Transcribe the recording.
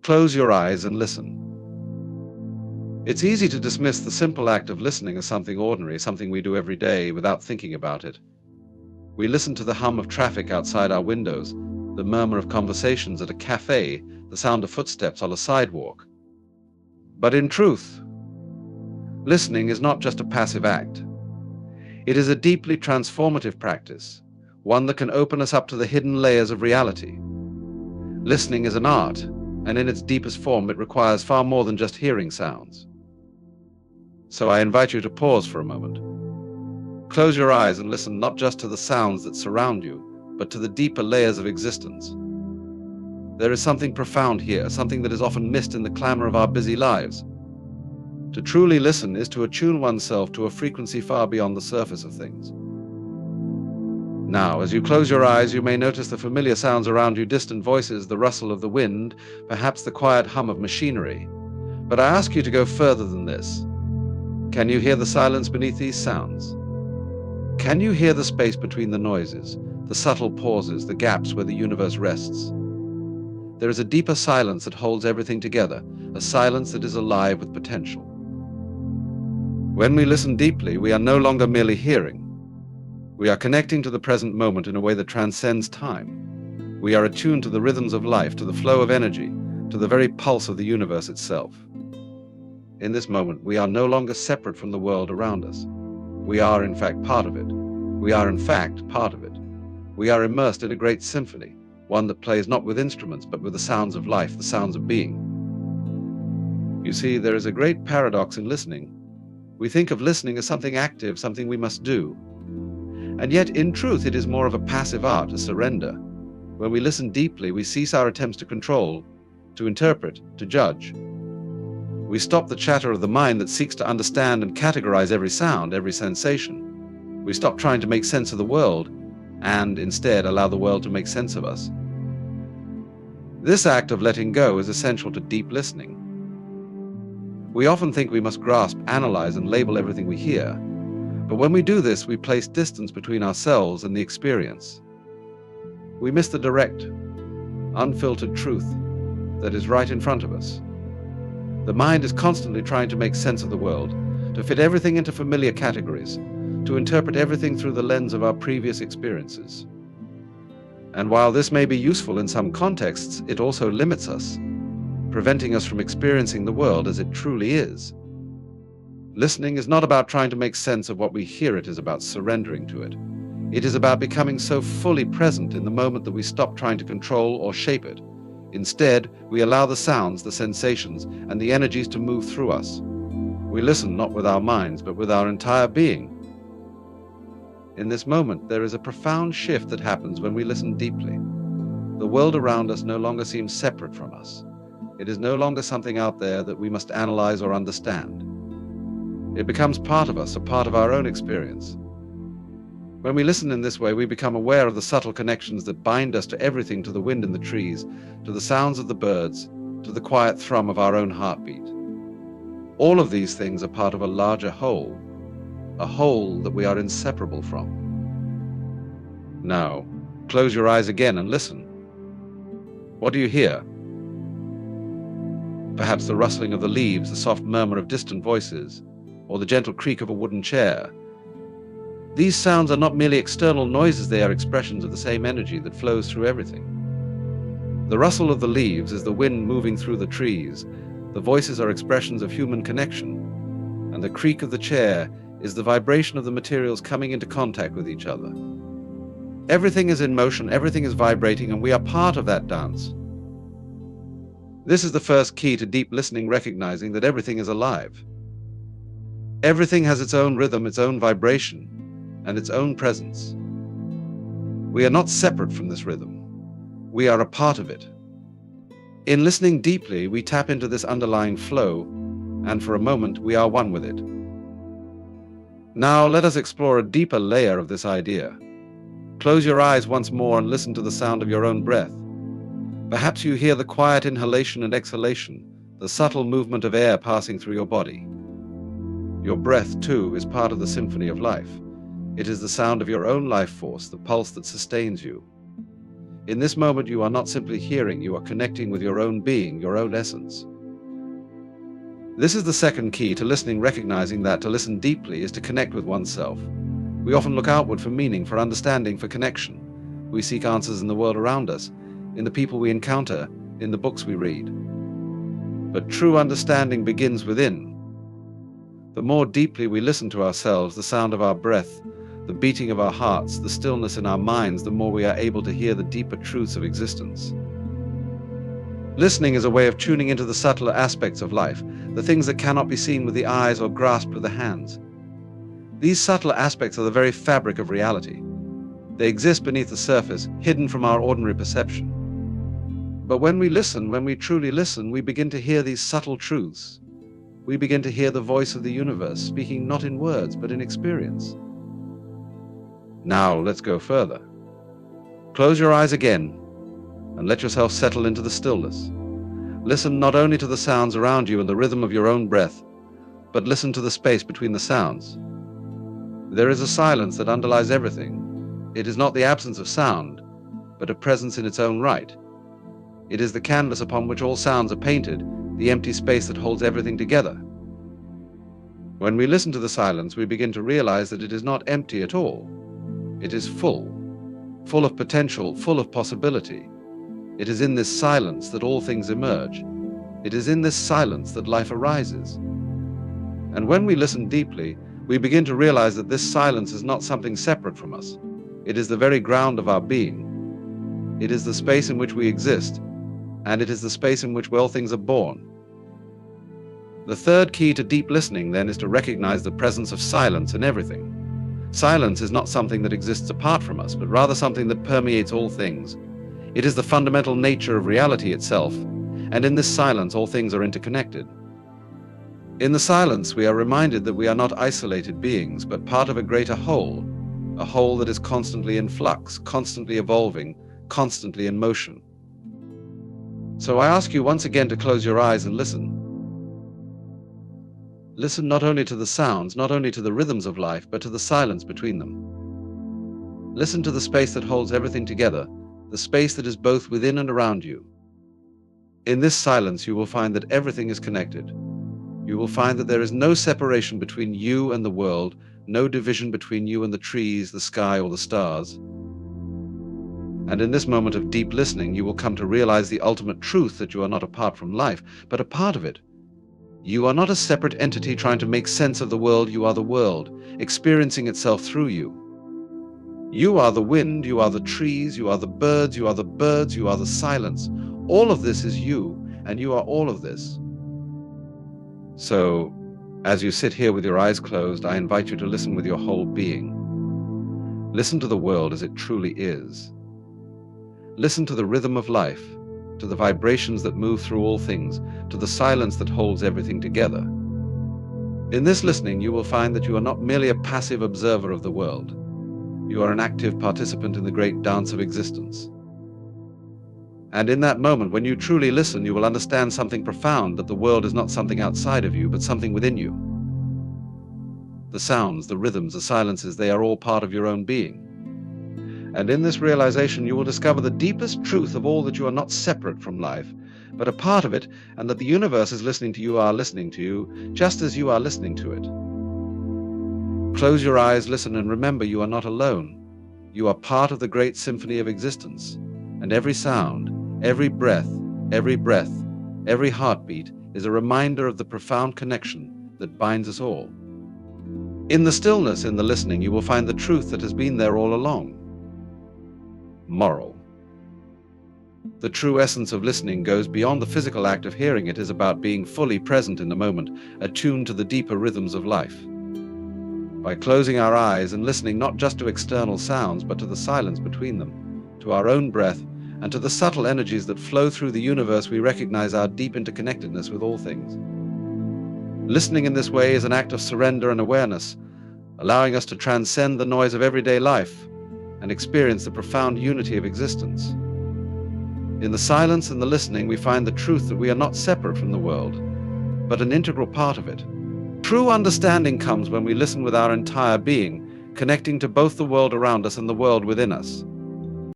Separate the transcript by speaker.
Speaker 1: Close your eyes and listen. It's easy to dismiss the simple act of listening as something ordinary, something we do every day without thinking about it. We listen to the hum of traffic outside our windows, the murmur of conversations at a cafe, the sound of footsteps on a sidewalk. But in truth, listening is not just a passive act. It is a deeply transformative practice, one that can open us up to the hidden layers of reality. Listening is an art, and in its deepest form it requires far more than just hearing sounds. So I invite you to pause for a moment. Close your eyes and listen not just to the sounds that surround you, but to the deeper layers of existence. There is something profound here, something that is often missed in the clamor of our busy lives. To truly listen is to attune oneself to a frequency far beyond the surface of things. Now, as you close your eyes, you may notice the familiar sounds around you, distant voices, the rustle of the wind, perhaps the quiet hum of machinery. But I ask you to go further than this. Can you hear the silence beneath these sounds? Can you hear the space between the noises, the subtle pauses, the gaps where the universe rests? There is a deeper silence that holds everything together, a silence that is alive with potential. When we listen deeply, we are no longer merely hearing. We are connecting to the present moment in a way that transcends time. We are attuned to the rhythms of life, to the flow of energy, to the very pulse of the universe itself. In this moment, we are no longer separate from the world around us. We are, in fact, part of it. We are, in fact, part of it. We are immersed in a great symphony, one that plays not with instruments, but with the sounds of life, the sounds of being. You see, there is a great paradox in listening. We think of listening as something active, something we must do. And yet, in truth, it is more of a passive art, a surrender. When we listen deeply, we cease our attempts to control, to interpret, to judge. We stop the chatter of the mind that seeks to understand and categorize every sound, every sensation. We stop trying to make sense of the world, and instead allow the world to make sense of us. This act of letting go is essential to deep listening. We often think we must grasp, analyze, and label everything we hear. But when we do this, we place distance between ourselves and the experience. We miss the direct, unfiltered truth that is right in front of us. The mind is constantly trying to make sense of the world, to fit everything into familiar categories, to interpret everything through the lens of our previous experiences. And while this may be useful in some contexts, it also limits us, preventing us from experiencing the world as it truly is. Listening is not about trying to make sense of what we hear, it is about surrendering to it. It is about becoming so fully present in the moment that we stop trying to control or shape it. Instead, we allow the sounds, the sensations, and the energies to move through us. We listen not with our minds, but with our entire being. In this moment, there is a profound shift that happens when we listen deeply. The world around us no longer seems separate from us. It is no longer something out there that we must analyze or understand. It becomes part of us, a part of our own experience. When we listen in this way, we become aware of the subtle connections that bind us to everything, to the wind in the trees, to the sounds of the birds, to the quiet thrum of our own heartbeat. All of these things are part of a larger whole, a whole that we are inseparable from. Now, close your eyes again and listen. What do you hear? Perhaps the rustling of the leaves, the soft murmur of distant voices, or the gentle creak of a wooden chair. These sounds are not merely external noises, they are expressions of the same energy that flows through everything. The rustle of the leaves is the wind moving through the trees. The voices are expressions of human connection. And the creak of the chair is the vibration of the materials coming into contact with each other. Everything is in motion, everything is vibrating, and we are part of that dance. This is the first key to deep listening, recognizing that everything is alive. Everything has its own rhythm, its own vibration, and its own presence. We are not separate from this rhythm. We are a part of it. In listening deeply, we tap into this underlying flow, and for a moment, we are one with it. Now, let us explore a deeper layer of this idea. Close your eyes once more and listen to the sound of your own breath. Perhaps you hear the quiet inhalation and exhalation, the subtle movement of air passing through your body. Your breath, too, is part of the symphony of life. It is the sound of your own life force, the pulse that sustains you. In this moment, you are not simply hearing, you are connecting with your own being, your own essence. This is the second key to listening, recognizing that to listen deeply is to connect with oneself. We often look outward for meaning, for understanding, for connection. We seek answers in the world around us, in the people we encounter, in the books we read. But true understanding begins within. The more deeply we listen to ourselves, the sound of our breath, the beating of our hearts, the stillness in our minds, the more we are able to hear the deeper truths of existence. Listening is a way of tuning into the subtler aspects of life, the things that cannot be seen with the eyes or grasped with the hands. These subtler aspects are the very fabric of reality. They exist beneath the surface, hidden from our ordinary perception. But when we listen, when we truly listen, we begin to hear these subtle truths. We begin to hear the voice of the universe, speaking not in words, but in experience. Now, let's go further. Close your eyes again and let yourself settle into the stillness. Listen not only to the sounds around you and the rhythm of your own breath, but listen to the space between the sounds. There is a silence that underlies everything. It is not the absence of sound, but a presence in its own right. It is the canvas upon which all sounds are painted, the empty space that holds everything together. When we listen to the silence, we begin to realize that it is not empty at all. It is full of potential, full of possibility. It is in this silence that all things emerge. It is in this silence that life arises. And when we listen deeply, we begin to realize that this silence is not something separate from us. It is the very ground of our being. It is the space in which we exist, and it is the space in which all things are born. The third key to deep listening, then, is to recognize the presence of silence in everything. Silence is not something that exists apart from us, but rather something that permeates all things. It is the fundamental nature of reality itself, and in this silence all things are interconnected. In the silence, we are reminded that we are not isolated beings, but part of a greater whole, a whole that is constantly in flux, constantly evolving, constantly in motion. So I ask you once again to close your eyes and listen. Listen not only to the sounds, not only to the rhythms of life, but to the silence between them. Listen to the space that holds everything together, the space that is both within and around you. In this silence, you will find that everything is connected. You will find that there is no separation between you and the world, no division between you and the trees, the sky, or the stars. And in this moment of deep listening, you will come to realize the ultimate truth that you are not apart from life, but a part of it. You are not a separate entity trying to make sense of the world. You are the world, experiencing itself through you. You are the wind, you are the trees, you are the birds, you are the silence. All of this is you, and you are all of this. So, as you sit here with your eyes closed, I invite you to listen with your whole being. Listen to the world as it truly is. Listen to the rhythm of life, to the vibrations that move through all things, to the silence that holds everything together. In this listening, you will find that you are not merely a passive observer of the world. You are an active participant in the great dance of existence. And in that moment, when you truly listen, you will understand something profound, that the world is not something outside of you, but something within you. The sounds, the rhythms, the silences, they are all part of your own being. And in this realization, you will discover the deepest truth of all, that you are not separate from life, but a part of it, and that the universe is listening to you, are listening to you, just as you are listening to it. Close your eyes, listen, and remember you are not alone. You are part of the great symphony of existence, and every sound, every breath, every heartbeat is a reminder of the profound connection that binds us all. In the stillness, in the listening, you will find the truth that has been there all along. Moral. The true essence of listening goes beyond the physical act of hearing. It is about being fully present in the moment, attuned to the deeper rhythms of life. By closing our eyes and listening not just to external sounds, but to the silence between them, to our own breath, and to the subtle energies that flow through the universe, we recognize our deep interconnectedness with all things. Listening in this way is an act of surrender and awareness, allowing us to transcend the noise of everyday life and experience the profound unity of existence. In the silence and the listening, we find the truth that we are not separate from the world, but an integral part of it. True understanding comes when we listen with our entire being, connecting to both the world around us and the world within us.